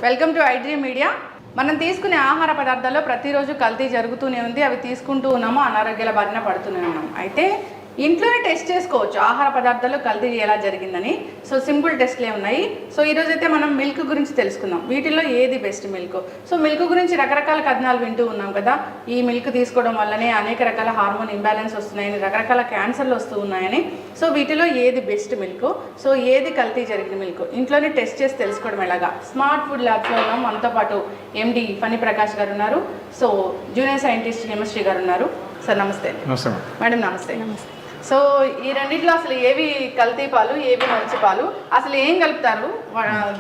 Welcome to iDream media. మనం తీసుకునే ఆహార పదార్థాల్లో ప్రతిరోజు కల్తీ జరుగుతూనే ఉంది. అవి తీసుకుంటూ ఉన్నాము, అనారోగ్యాల బారిన పడుతూనే ఉన్నాం. అయితే ఇంట్లోనే టెస్ట్ చేసుకోవచ్చు ఆహార పదార్థాల్లో కల్తీ ఎలా జరిగిందని. సో సింపుల్ టెస్ట్లే ఉన్నాయి. సో ఈరోజు అయితే మనం మిల్క్ గురించి తెలుసుకుందాం. వీటిల్లో ఏది బెస్ట్ మిల్క్. సో మిల్క్ గురించి రకరకాల కథనాలు వింటూ ఉన్నాం కదా. ఈ మిల్క్ తీసుకోవడం వల్లనే అనేక రకాల హార్మోన్ ఇంబ్యాలెన్స్ వస్తున్నాయని, రకరకాల క్యాన్సర్లు వస్తూ ఉన్నాయని. సో వీటిలో ఏది బెస్ట్ మిల్క్, సో ఏది కల్తీ జరిగిన మిల్క్ ఇంట్లోనే టెస్ట్ చేసి తెలుసుకోవడం ఎలాగా. స్మార్ట్ ఫుడ్ ల్యాబ్స్లో ఉన్నాం. మనతో పాటు ఎండి ఫణి ప్రకాష్ గారు ఉన్నారు. సో జూనియర్ సైంటిస్ట్ కెమిస్ట్రీ గారు ఉన్నారు. సార్ నమస్తే. మేడం నమస్తే. నమస్తే. సో ఈ రెండింటిలో అసలు ఏవి కల్తీ పాలు, ఏవి మంచి పాలు, అసలు ఏం కలుపుతారు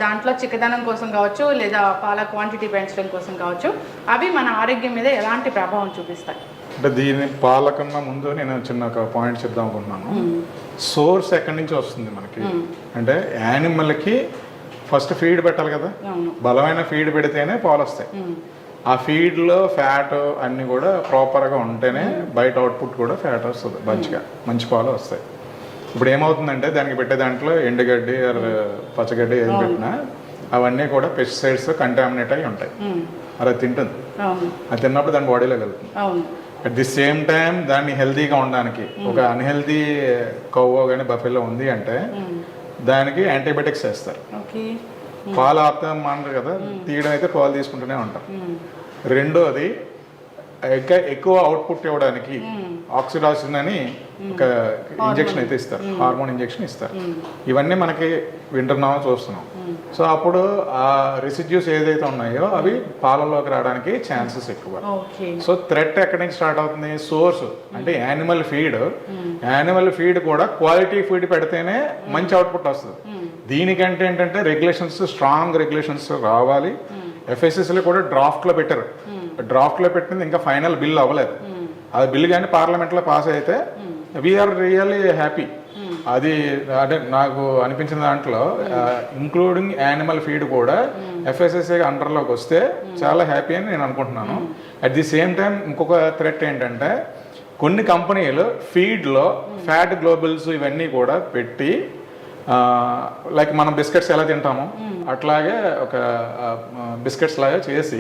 దాంట్లో? చిక్కదనం కోసం కావచ్చు, లేదా పాల క్వాంటిటీ పెంచడం కోసం కావచ్చు, అవి మన ఆరోగ్యం మీద ఎలాంటి ప్రభావం చూపిస్తాయి? అంటే దీని పాల కన్నా ముందు నేను చిన్న ఒక పాయింట్ చెప్దాం అనుకుంటున్నాను. సోర్స్ ఎక్కడి నుంచి వస్తుంది మనకి అంటే యానిమల్కి ఫస్ట్ ఫీడ్ పెట్టాలి కదా. బలమైన ఫీడ్ పెడితేనే పాలు వస్తాయి. ఆ ఫీడ్లో ఫ్యాట్ అన్నీ కూడా ప్రాపర్గా ఉంటేనే బయట అవుట్పుట్ కూడా ఫ్యాట్ వస్తుంది, మంచి పాలు వస్తాయి. ఇప్పుడు ఏమవుతుందంటే దానికి పెట్టే దాంట్లో ఎండుగడ్డి పచ్చగడ్డి ఏం పెట్టినా అవన్నీ కూడా పెస్టిసైడ్స్ కంటామినేట్ అయి ఉంటాయి. అది తింటుంది. అది తిన్నప్పుడు దాని బాడీలోకి వెళ్తుంది. అట్ ది సేమ్ టైం దాన్ని హెల్తీగా ఉండడానికి ఒక అన్హెల్తీ కవ్వో కానీ బఫెలో ఉంది అంటే దానికి యాంటీబయాటిక్స్ వేస్తారు. పాలు ఆపుతాం అంటారు కదా, తీయడం అయితే పాలు తీసుకుంటూనే ఉంటారు. రెండోది ఎక్కువ అవుట్పుట్ ఇవ్వడానికి ఆక్సిడాసిన్ అని ఒక ఇంజెక్షన్ అయితే ఇస్తారు, హార్మోన్ ఇంజెక్షన్ ఇస్తారు. ఇవన్నీ మనకి వింటున్నామో చూస్తున్నాం. సో అప్పుడు ఆ రెసిడ్యూస్ ఏదైతే ఉన్నాయో అవి పాలలోకి రావడానికి ఛాన్సెస్ ఎక్కువ. సో థ్రెట్ ఎక్కడి నుంచి స్టార్ట్ అవుతుంది? సోర్స్ అంటే యానిమల్ ఫీడ్. యానిమల్ ఫీడ్ కూడా క్వాలిటీ ఫీడ్ పెడితేనే మంచి అవుట్పుట్ వస్తుంది. దీనికంటే ఏంటంటే రెగ్యులేషన్స్, స్ట్రాంగ్ రెగ్యులేషన్స్ రావాలి. ఎఫ్ఎస్ఎస్లో కూడా డ్రాఫ్ట్లో పెట్టారు. డ్రాఫ్ట్లో పెట్టింది ఇంకా ఫైనల్ బిల్ అవ్వలేదు. అది బిల్ కానీ పార్లమెంట్లో పాస్ అయితే వీఆర్ రియల్లీ హ్యాపీ. అది అంటే నాకు అనిపించిన దాంట్లో ఇంక్లూడింగ్ యానిమల్ ఫీడ్ కూడా ఎఫ్ఎస్ఎస్ఏ అండర్లోకి వస్తే చాలా హ్యాపీ అని నేను అనుకుంటున్నాను. అట్ ది సేమ్ టైం ఇంకొక థ్రెట్ ఏంటంటే కొన్ని కంపెనీలు ఫీడ్లో ఫ్యాట్ గ్లోబుల్స్ ఇవన్నీ కూడా పెట్టి లైక్ మనం బిస్కెట్స్ ఎలా తింటామో అట్లాగే ఒక బిస్కెట్స్ లాగా చేసి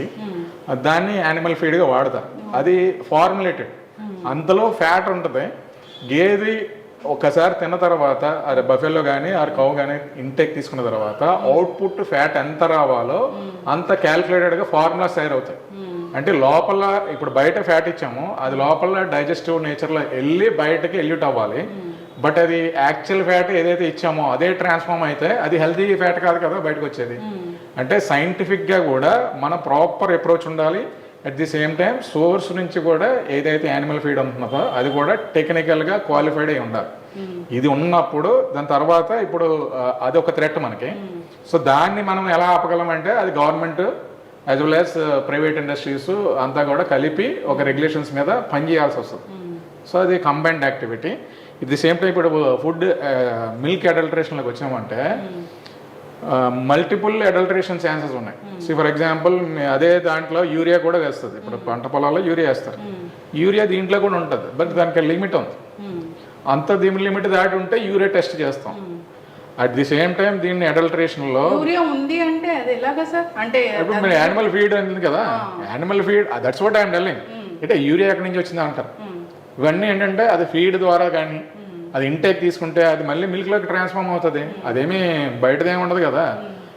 దాన్ని యానిమల్ ఫీడ్గా వాడతారు. అది ఫార్ములేటెడ్, అంతలో ఫ్యాట్ ఉంటుంది. గేదె ఒకసారి తిన్న తర్వాత అది బఫెల్లో కానీ ఆ కౌ కానీ ఇంటేక్ తీసుకున్న తర్వాత అవుట్పుట్ ఫ్యాట్ ఎంత రావాలో అంత క్యాల్కులేటెడ్గా ఫార్ములాస్ తయారవుతాయి. అంటే లోపల ఇప్పుడు బయట ఫ్యాట్ ఇచ్చాము, అది లోపల డైజెస్టివ్ నేచర్లో వెళ్ళి బయటకి ఎల్యూట్ అవ్వాలి. బట్ అది యాక్చువల్ ఫ్యాట్ ఏదైతే ఇచ్చామో అదే ట్రాన్స్ఫార్మ్ అయితే అది హెల్తీ ఫ్యాట్ కాదు కదా బయటకు వచ్చేది. అంటే సైంటిఫిక్గా కూడా మన ప్రాపర్ అప్రోచ్ ఉండాలి. At the same time source నుంచి కూడా ఏదైతే యానిమల్ ఫీడ్ ఉంటుందో అది కూడా టెక్నికల్గా క్వాలిఫైడ్ అయి ఉండాలి. ఇది ఉన్నప్పుడు దాని తర్వాత ఇప్పుడు అది ఒక థ్రెట్ మనకి. సో దాన్ని మనం ఎలా ఆపగలం అంటే అది government as well as private industries అంతా కూడా కలిపి ఒక రెగ్యులేషన్స్ మీద పనిచేయాల్సి వస్తుంది. సో అది combined activity. It the same time ఇప్పుడు ఫుడ్ మిల్క్ అడల్టరేషన్లోకి వచ్చామంటే మల్టిపుల్ అడల్టరేషన్ ఛాన్సెస్ ఉన్నాయి. సో ఫర్ ఎగ్జాంపుల్ అదే దాంట్లో యూరియా కూడా వేస్తుంది. ఇప్పుడు పంట పొలాల్లో యూరియా వేస్తారు. యూరియా దీంట్లో కూడా ఉంటుంది, బట్ దానికి లిమిట్ ఉంది. అంత దీని లిమిట్ దాటి ఉంటే యూరియా టెస్ట్ చేస్తాం. అట్ ది సేమ్ టైం దీన్ని అడల్టరేషన్లో యూరియా ఉంది అంటే అది ఎలాగా సార్? అంటే ఇప్పుడు మీరు యానిమల్ ఫీడ్ ఉంది కదా, animal feed that's what I'm telling. అంటే యూరియా ఎక్కడి నుంచి వచ్చింది అంటారు. ఇవన్నీ ఏంటంటే అది ఫీడ్ ద్వారా కానీ అది ఇంటేక్ తీసుకుంటే అది మళ్ళీ మిల్క్లోకి ట్రాన్స్ఫార్మ్ అవుతుంది. అదేమీ బయటదేమి ఉండదు కదా.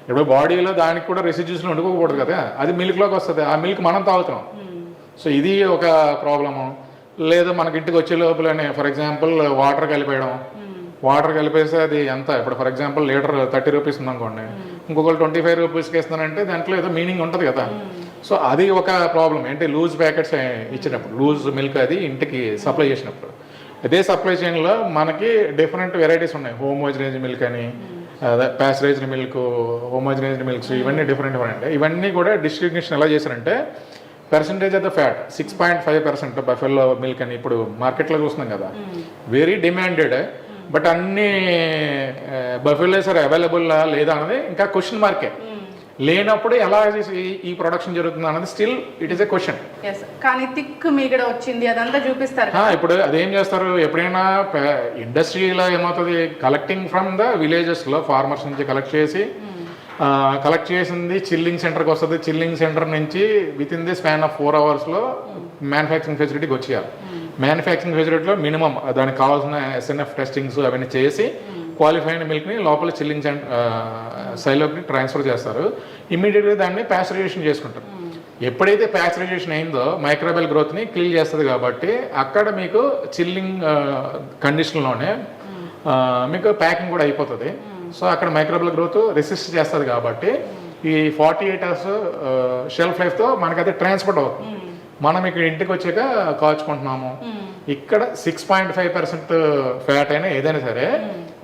ఇప్పుడు బాడీలో దానికి కూడా రెసిడ్యూస్లో వండుకోకూడదు కదా, అది మిల్క్లోకి వస్తుంది. ఆ మిల్క్ మనం తాగుతాం. సో ఇది ఒక ప్రాబ్లము. లేదా మనకి ఇంటికి వచ్చే లోపలనే ఫర్ ఎగ్జాంపుల్ వాటర్ కలిపేయడం. వాటర్ కలిపేస్తే అది ఎంత, ఇప్పుడు ఫర్ ఎగ్జాంపుల్ లీటర్ 30 రూపీస్ ఉందనుకోండి, ఇంకొకరు 25 రూపీస్కి ఇస్తున్నారంటే దాంట్లో ఏదో మీనింగ్ ఉంటుంది కదా. సో అది ఒక ప్రాబ్లం. ఏంటి, లూజ్ ప్యాకెట్స్ ఇచ్చినప్పుడు, లూజ్ మిల్క్ అది ఇంటికి సప్లై చేసినప్పుడు అదే సప్లై చైన్లో మనకి డిఫరెంట్ వెరైటీస్ ఉన్నాయి. హోమోజనైజ్డ్ మిల్క్ అని, ప్యాస్చరైజ్డ్ మిల్క్, హోమోజనైజ్డ్ మిల్క్స్, ఇవన్నీ డిఫరెంట్ ఉంటాయి. ఇవన్నీ కూడా డిస్ట్రిబ్యూషన్ ఎలా చేశారంటే percentage of the fat 6.5% buffalo milk అని ఇప్పుడు మార్కెట్లో చూస్తున్నాం కదా, వెరీ డిమాండెడ్. బట్ అన్ని బఫెలోస్ ఆర్ అవైలబుల్ లేదా అన్నది ఇంకా క్వశ్చన్ మార్కే. లేనప్పుడు ఎలా ఈ ప్రొడక్షన్ జరుగుతుంది అన్నది still it is a question. కానీ థిక్ మీగడ వచ్చింది అదంతా చూపిస్తారు. ఇప్పుడు అదేం చేస్తారు, ఎప్పుడైనా ఇండస్ట్రీలో ఏమవుతుంది, కలెక్టింగ్ ఫ్రమ్ ద విలేజెస్లో ఫార్మర్స్ నుంచి కలెక్ట్ చేసి కలెక్ట్ చేసింది చిల్లింగ్ సెంటర్కి వస్తుంది. చిల్లింగ్ సెంటర్ నుంచి with in the span of 4 అవర్స్లో మ్యానుఫ్యాక్చరింగ్ ఫెసిలిటీకి వచ్చేయాలి. మ్యానుఫ్యాక్చరింగ్ ఫెసిలిటీలో మినిమం దానికి కావాల్సిన SNF టెస్టింగ్స్ అవన్నీ చేసి క్వాలిఫైడ్ మిల్క్ని లోపల చిల్లింగ్ సైలోకి ట్రాన్స్ఫర్ చేస్తారు. ఇమ్మీడియట్గా దాన్ని ప్యాస్చరైజేషన్ చేసుకుంటారు. ఎప్పుడైతే ప్యాస్చరైజేషన్ అయిందో మైక్రోబియల్ గ్రోత్ని కిల్ చేస్తుంది కాబట్టి అక్కడ మీకు చిల్లింగ్ కండిషన్లోనే మీకు ప్యాకింగ్ కూడా అయిపోతుంది. సో అక్కడ మైక్రోబియల్ గ్రోత్ రెసిస్ట్ చేస్తుంది కాబట్టి ఈ 48 అవర్స్ షెల్ఫ్ లైఫ్తో మనకి అది ట్రాన్స్పోర్ట్ అవుతుంది. మనం ఇక్కడ ఇంటికి వచ్చాక కాచుకుంటున్నాము. ఇక్కడ 6.5% ఫ్యాట్ అయినా ఏదైనా సరే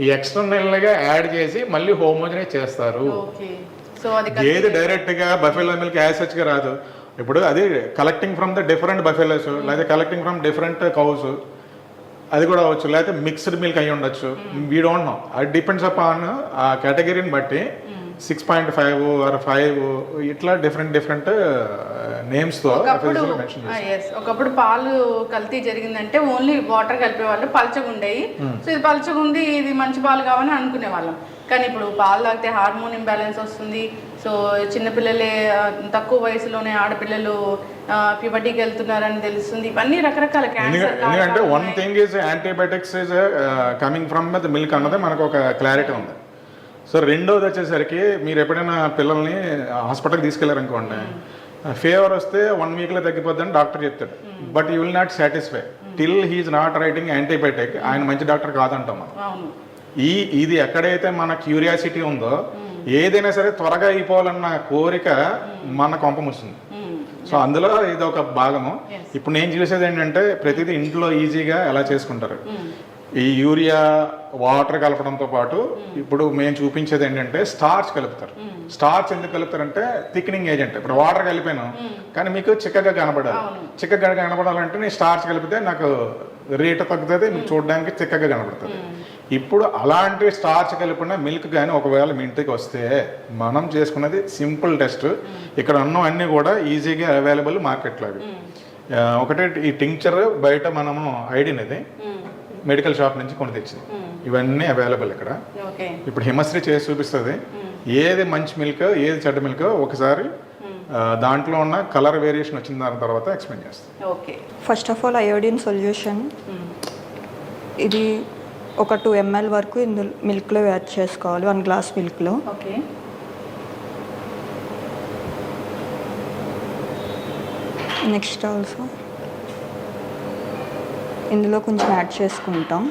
ఈ ఎక్స్టర్నల్గా యాడ్ చేసి మళ్ళీ హోమోజనైజ్ చేస్తారు. ఏది డైరెక్ట్గా బఫెలో మిల్క్ యాసెచ్గా రాదు. ఇప్పుడు అది collecting from the different buffaloes లేదా కలెక్టింగ్ ఫ్రమ్ డిఫరెంట్ కౌస్ అది కూడా అవ్వచ్చు, లేకపోతే మిక్స్డ్ మిల్క్ అయ్యి ఉండొచ్చు. We don't know. అది డిపెండ్స్ అపాన్ ఆ కేటగిరీని బట్టి 6.5 ఆర్ 5 ఇట్లా డిఫరెంట్ నేమ్స్తో మెన్షన్ చేస్తారు. ఒకప్పుడు పాలు కల్తీ జరిగిందంటే ఓన్లీ వాటర్ కలిపే వాళ్ళు పలచగా ఉండేవి. సో ఇది పలచగా ఉంది, ఇది మంచి పాలు కావాలని అనుకునే వాళ్ళం. కానీ ఇప్పుడు పాలు తాగితే హార్మోన్ ఇంబ్యాలెన్స్ వస్తుంది. సో చిన్నపిల్లలే తక్కువ వయసులోనే ఆడపిల్లలు ప్యూబర్టీకి వెళ్తున్నారని తెలుస్తుంది. ఇవన్నీ రకరకాల క్యాన్సర్. ఎందుకంటే one thing is antibiotics is coming from the milk అన్నది మనకు ఒక క్లారిటీ ఉంది. సో రెండోది వచ్చేసరికి మీరు ఎప్పుడైనా పిల్లల్ని హాస్పిటల్కి తీసుకెళ్లారనుకోండి, ఫీవర్ వస్తే 1 వీక్లో తగ్గిపోద్దని డాక్టర్ చెప్తాడు. But you will not satisfy till he's not writing antibiotic. ఆయన మంచి డాక్టర్ కాదంటాం మనం. ఇది ఎక్కడైతే మన క్యూరియాసిటీ ఉందో ఏదైనా సరే త్వరగా అయిపోవాలన్న కోరిక మన కొంపముస్తుంది. సో అందులో ఇది ఒక భాగము. ఇప్పుడు నేను చూసేది ఏంటంటే ప్రతిదీ ఇంట్లో ఈజీగా ఎలా చేసుకుంటారు. ఈ యూరియా వాటర్ కలపడంతో పాటు ఇప్పుడు మేము చూపించేది ఏంటంటే స్టార్చ్ కలుపుతారు. స్టార్చ్ ఎందుకు కలుపుతారంటే థిక్నింగ్ ఏజెంట్. ఇప్పుడు వాటర్ కలిపాను కానీ మీకు చిక్కగా కనబడాలి. చిక్కగా కనబడాలంటే నేను స్టార్చ్ కలిపితే నాకు రేట్ తగ్గుతుంది, మీకు చూడడానికి చిక్కగా కనబడుతుంది. ఇప్పుడు అలాంటి స్టార్చ్ కలిపిన మిల్క్ కానీ ఒకవేళ మీ ఇంటికి వస్తే మనం చేసుకున్నది సింపుల్ టెస్ట్. ఇక్కడ అన్నం అన్నీ కూడా ఈజీగా అవైలబుల్ మార్కెట్లో. ఒకటే ఈ టింక్చర్ బయట మనము ఐడినది మెడికల్ షాప్ నుంచి కొని తెచ్చింది. ఇవన్నీ అవైలబుల్ ఇక్కడ. ఇప్పుడు హిమశ్రీ చేసి చూపిస్తుంది ఏది మంచి మిల్క్ ఏది చెడ్డ మిల్క్. ఒకసారి దాంట్లో ఉన్న కలర్ వేరియేషన్ వచ్చిన దాని తర్వాత ఎక్స్ప్లెయిన్ చేస్తాం. First of all iodine solution ఇది ఒక 2 ml వరకు ఇందులో మిల్క్లో యాడ్ చేసుకోవాలి. 1 గ్లాస్ మిల్క్లో. నెక్స్ట్ ఆల్సో ఇందులో కొంచెం యాడ్ చేసుకుంటాం.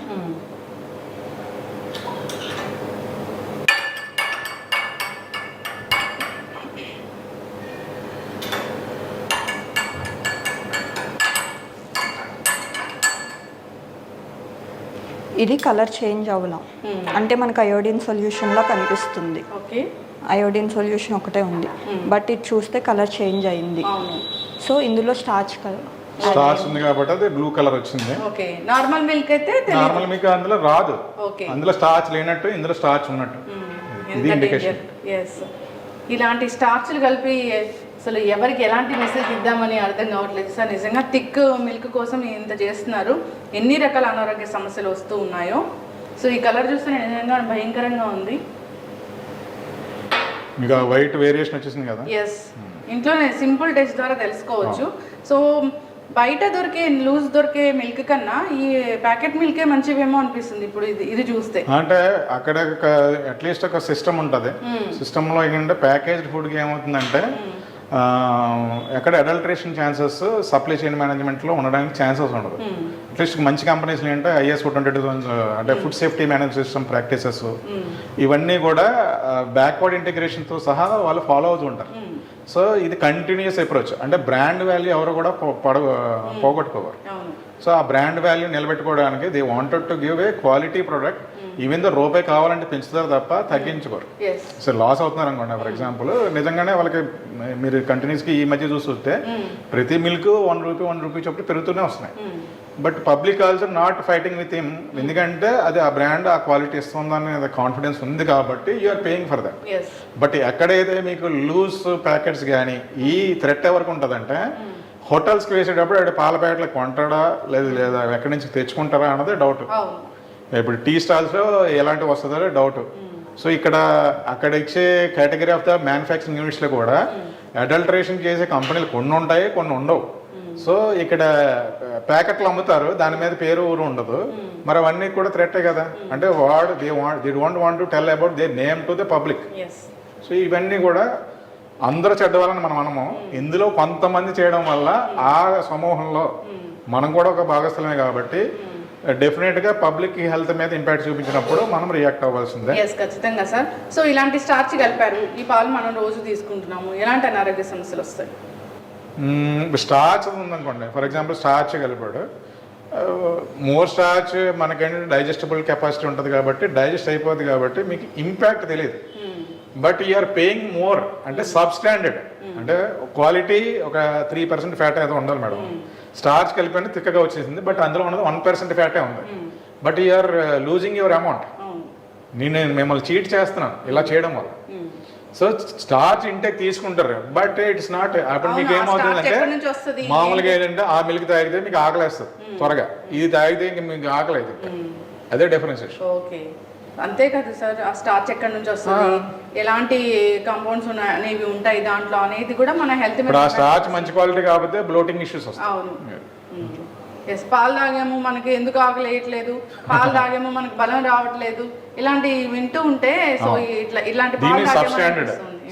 ఇది కలర్ చేంజ్ అవ్వడం అంటే మనకు అయోడిన్ సొల్యూషన్లో కనిపిస్తుంది. అయోడిన్ సొల్యూషన్ ఒకటే ఉంది, బట్ ఇది చూస్తే కలర్ చేంజ్ అయింది. సో ఇందులో స్టార్చ్ ఉంది కాబట్టి అది బ్లూ కలర్ వచ్చింది. నార్మల్ మిల్క్ అయితే నార్మల్ మిల్క్ అందులో రాదు. అందులో స్టార్చ్ లేనట్టు ఇందులో స్టార్చ్ ఉన్నట్టు. ఇది ఇండికేషన్. ఇలాంటి స్టార్చ్లు కలిపి అసలు ఎవరికి ఎలాంటి మెసేజ్ ఇద్దామని అర్థం కావట్లేదు సార్. నిజంగా థిక్ మిల్క్ కోసం ఇంత చేస్తున్నారు. ఎన్ని రకాల అనారోగ్య సమస్యలు వస్తూ ఉన్నాయో. సో ఈ కలర్ చూస్తే నిజంగా భయంకరంగా ఉంది. ఇంకా వైట్ వేరియేషన్ వచ్చేసింది కదా. ఎస్, ఇంట్లోనే సింపుల్ టెస్ట్ ద్వారా తెలుసుకోవచ్చు. సో బయట దొరికే లూజ్ దొరికే మిల్క్ కన్నా ఈ ప్యాకెట్ మిల్కే మంచివేమో అనిపిస్తుంది ఇప్పుడు ఇది చూస్తే. అంటే అక్కడ అట్లీస్ట్ ఒక సిస్టమ్ ఉంటుంది. సిస్టంలో ఏంటంటే ప్యాకేజ్డ్ ఫుడ్కి ఏమవుతుందంటే ఎక్కడ అడల్ట్రేషన్ ఛాన్సెస్ సప్లై చైన్ మేనేజ్మెంట్లో ఉండడానికి ఛాన్సెస్ ఉండదు. అట్లీస్ట్ మంచి కంపెనీస్లో ఏంటంటే IS 422 అంటే food safety management system practices ఇవన్నీ కూడా బ్యాక్వర్డ్ ఇంటిగ్రేషన్తో సహా వాళ్ళు ఫాలో అవుతూ ఉంటారు. సో ఇది కంటిన్యూస్ అప్రోచ్. అంటే బ్రాండ్ వాల్యూ ఎవరు కూడా పోగొట్టుకోవారు. సో ఆ బ్రాండ్ వాల్యూ నిలబెట్టుకోవడానికి they wanted to give a quality product. Even though రూపాయి కావాలంటే పెంచుతారు తప్ప తగ్గించుకోరు. సో లాస్ అవుతున్నారు అనుకోండి. ఫర్ ఎగ్జాంపుల్ నిజంగానే వాళ్ళకి మీరు కంటిన్యూస్గా ఈ మధ్య చూస్తే ప్రతి మిల్క్ 1 రూపీ చొప్పున పెరుగుతూనే వస్తున్నాయి. But public also not fighting with him. ఎందుకంటే అది ఆ బ్రాండ్ ఆ క్వాలిటీ ఇస్తుందనే కాన్ఫిడెన్స్ ఉంది కాబట్టి you're paying for that. But ఎక్కడైతే మీకు లూజ్ ప్యాకెట్స్ కానీ ఈ థ్రెట్ ఎవరికి ఉంటుందంటే హోటల్స్కి వేసేటప్పుడు అక్కడ పాల ప్యాకెట్లు కొంటాడా లేదా ఎక్కడి నుంచి తెచ్చుకుంటారా అన్నది డౌట్. ఇప్పుడు టీ స్టాల్స్లో ఎలాంటివి వస్తుందో డౌట్. సో ఇక్కడ అక్కడ ఇచ్చే కేటగిరీ ఆఫ్ ద మ్యానుఫ్యాక్చరింగ్ యూనిట్స్లో కూడా అడల్టరేషన్ చేసే కంపెనీలు కొన్ని ఉంటాయి, కొన్ని ఉండవు. సో ఇక్కడ ప్యాకెట్లు అమ్ముతారు, దాని మీద పేరు ఊరు ఉండదు. మరి అవన్నీ కూడా థ్రెట్టే కదా. అంటే they don't want to tell about they name to the public. So ఇవన్నీ కూడా అందరూ చెడ్డవాళ్ళని మనము ఇందులో కొంతమంది చేయడం వల్ల ఆ సమూహంలో మనం కూడా ఒక భాగస్థలమే కాబట్టి డెఫినెట్గా పబ్లిక్ హెల్త్ మీద ఇంపాక్ట్ చూపించినప్పుడు మనం రియాక్ట్ అవ్వాల్సిందే. ఖచ్చితంగా సార్. సో ఇలాంటి స్టార్చ్ కలిపారు, ఈ పాలు మనం రోజు తీసుకుంటున్నాము, ఎలాంటి అనారోగ్య సమస్యలు వస్తాయి? స్టార్చ్ ఉందనుకోండి, ఫర్ ఎగ్జాంపుల్ స్టార్చ్ కలిపాడు, మోర్ స్టార్చ్ మనకేంటంటే డైజెస్టబుల్ కెపాసిటీ ఉంటుంది కాబట్టి డైజెస్ట్ అయిపోతుంది కాబట్టి మీకు ఇంపాక్ట్ తెలియదు. బట్ యూఆర్ పేయింగ్ మోర్ అంటే సబ్స్టాండర్డ్ అంటే క్వాలిటీ ఒక 3% ఫ్యాట్ అయితే ఉండాలి మేడం. స్టార్చ్ కలిపి తిక్కగా వచ్చేసింది, బట్ అందులో ఉన్నది 1% ఫ్యాటే ఉంది. But you're losing your amount. నేను మిమ్మల్ని చీట్ చేస్తున్నాను ఇలా చేయడం వల్ల. సో స్టార్చ్ ఇంటేక్ తీసుకుంటారు, బట్ ఇట్స్ నాట్. అప్పుడు మీకు ఏమవుతుందంటే మామూలుగా ఏంటంటే ఆ మిల్క్ తాగితే మీకు ఆకలేస్తుంది త్వరగా, ఇది తాగితే ఇంక మీకు ఆకలి అవుతుంది. అదే డిఫరెన్షియేషన్. ఓకే, అంతే కదా సార్. ఆ స్టార్చ్ ఎక్కడి నుంచి వస్తుంది, ఎలాంటి కాంపౌండ్స్ అనేవి ఉంటాయి దాంట్లో అనేది కూడా మన హెల్త్ మీద. ఆ స్టార్చ్ మంచి క్వాలిటీ కాకపోతే బ్లోటింగ్ ఇష్యూస్ వస్తాయి. అవును. పాలు తాగాము మనకి ఎందుకు ఆకలి వేయట్లేదు, పాలు తాగాము మనకు బలం రావట్లేదు, ఇలాంటి వింటూ ఉంటే సో ఇలాంటి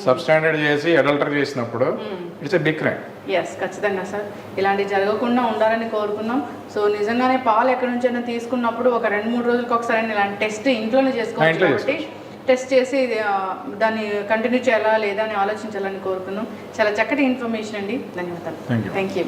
సబ్స్టాండర్డ్ చేసి అడల్టర్ చేసినప్పుడు ఇట్స్ ఎ బిగ్ క్రైమ్. ఖచ్చితంగా సార్. ఇలాంటివి జరగకుండా ఉండాలని కోరుకున్నాం. సో నిజంగానే పాలు ఎక్కడి నుంచైనా తీసుకున్నప్పుడు ఒక 2-3 రోజులకు ఒకసారి ఇలాంటి టెస్ట్ ఇంట్లోనే చేసుకోవచ్చు కాబట్టి టెస్ట్ చేసి దాన్ని కంటిన్యూ చేయాలా లేదా అని ఆలోచించాలని కోరుకున్నాం. చాలా చక్కటి ఇన్ఫర్మేషన్ అండి, ధన్యవాదాలు. Thank you.